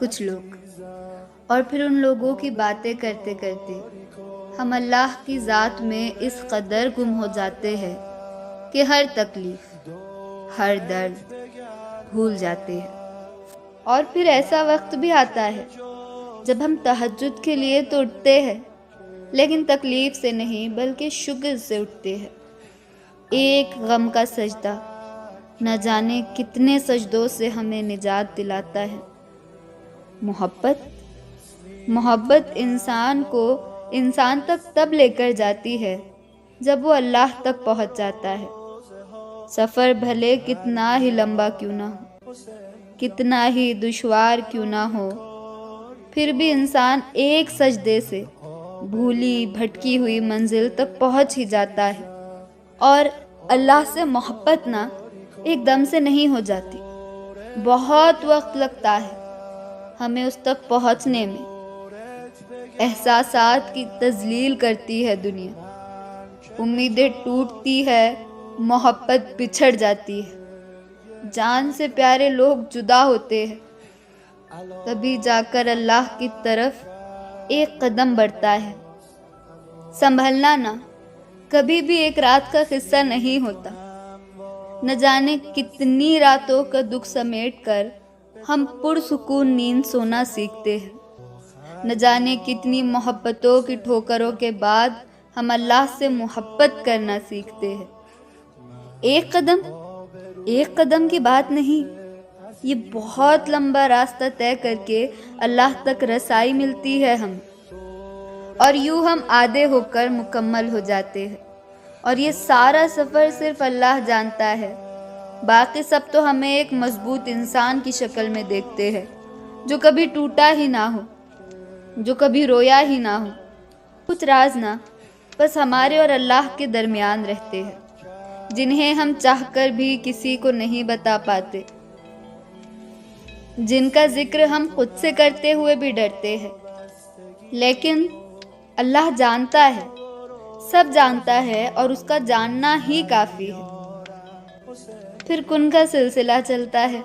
کچھ لوگ، اور پھر ان لوگوں کی باتیں کرتے کرتے ہم اللہ کی ذات میں اس قدر گم ہو جاتے ہیں کہ ہر تکلیف، ہر درد بھول جاتے ہیں۔ اور پھر ایسا وقت بھی آتا ہے جب ہم تہجد کے لیے تو اٹھتے ہیں، لیکن تکلیف سے نہیں بلکہ شکر سے اٹھتے ہیں۔ ایک غم کا سجدہ نہ جانے کتنے سجدوں سے ہمیں نجات دلاتا ہے۔ محبت انسان کو انسان تک تب لے کر جاتی ہے جب وہ اللہ تک پہنچ جاتا ہے۔ سفر بھلے کتنا ہی لمبا کیوں نہ ہو، کتنا ہی دشوار کیوں نہ ہو، پھر بھی انسان ایک سجدے سے بھولی بھٹکی ہوئی منزل تک پہنچ ہی جاتا ہے۔ اور اللہ سے محبت نہ ایک دم سے نہیں ہو جاتی، بہت وقت لگتا ہے ہمیں اس تک پہنچنے میں۔ احساسات کی تذلیل کرتی ہے دنیا، امیدیں ٹوٹتی ہے، محبت بچھڑ جاتی ہے، جان سے پیارے لوگ جدا ہوتے ہیں، تبھی جا کر اللہ کی طرف ایک قدم بڑھتا ہے۔ سنبھلنا نہ کبھی بھی ایک رات کا قصہ نہیں ہوتا، نہ جانے کتنی راتوں کا دکھ سمیٹ کر ہم پرسکون نیند سونا سیکھتے ہیں، نہ جانے کتنی محبتوں کی ٹھوکروں کے بعد ہم اللہ سے محبت کرنا سیکھتے ہیں۔ ایک قدم کی بات نہیں، یہ بہت لمبا راستہ طے کر کے اللہ تک رسائی ملتی ہے ہم، اور یوں ہم آدھے ہو کر مکمل ہو جاتے ہیں۔ اور یہ سارا سفر صرف اللہ جانتا ہے، باقی سب تو ہمیں ایک مضبوط انسان کی شکل میں دیکھتے ہیں، جو کبھی ٹوٹا ہی نہ ہو، جو کبھی رویا ہی نہ ہو۔ کچھ راز نہ بس ہمارے اور اللہ کے درمیان رہتے ہیں، جنہیں ہم چاہ کر بھی کسی کو نہیں بتا پاتے، جن کا ذکر ہم خود سے کرتے ہوئے بھی ڈرتے ہیں۔ لیکن اللہ جانتا ہے، سب جانتا ہے، اور اس کا جاننا ہی کافی ہے۔ پھر کن کا سلسلہ چلتا ہے،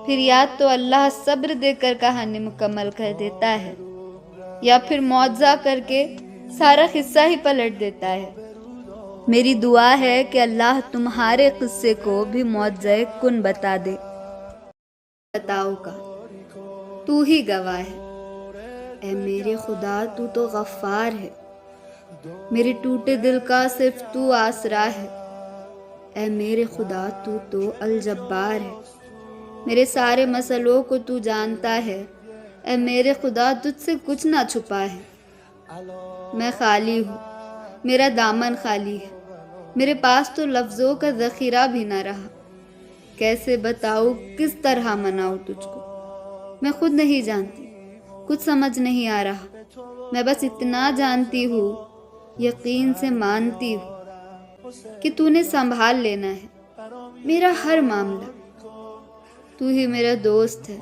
پھر یا تو اللہ صبر دے کر کہانی مکمل کر دیتا ہے، یا پھر معجزہ کر کے سارا قصہ ہی پلٹ دیتا ہے۔ میری دعا ہے کہ اللہ تمہارے قصے کو بھی معجزہ کن بتا دے۔ بتاؤ کا تو ہی گواہ ہے، اے میرے خدا تو تو غفار ہے، میرے ٹوٹے دل کا صرف تو آسرا ہے، اے میرے خدا تو تو الجبار ہے، میرے سارے مسئلوں کو تو جانتا ہے، اے میرے خدا تجھ سے کچھ نہ چھپا ہے۔ میں خالی ہوں، میرا دامن خالی ہے، میرے پاس تو لفظوں کا ذخیرہ بھی نہ رہا، کیسے بتاؤں کس طرح مناؤں تجھ کو، میں خود نہیں جانتی، کچھ سمجھ نہیں آ رہا، میں بس اتنا جانتی ہوں، یقین سے مانتی ہوں کہ تو نے سنبھال لینا ہے میرا ہر معاملہ۔ تو ہی میرا دوست ہے،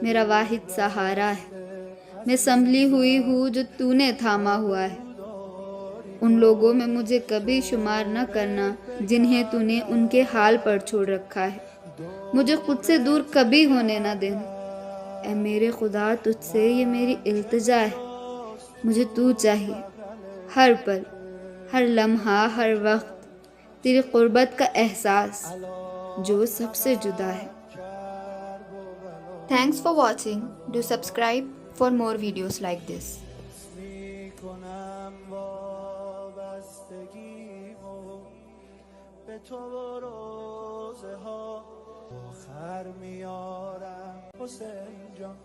میرا واحد سہارا ہے، میں سنبھلی ہوئی ہوں جو تو نے تھاما ہوا ہے۔ ان لوگوں میں مجھے کبھی شمار نہ کرنا جنہیں تو نے ان کے حال پر چھوڑ رکھا ہے، مجھے خود سے دور کبھی ہونے نہ دینا، اے میرے خدا تجھ سے یہ میری التجا ہے، مجھے تو چاہیے، ہر پل، ہر لمحہ، ہر وقت تیری قربت کا احساس جو سب سے جدا ہے۔ Thanks for watching. Do subscribe for more videos like this. میکنم وابستگیمو به تو و روزه ها آخر میارم حسین جان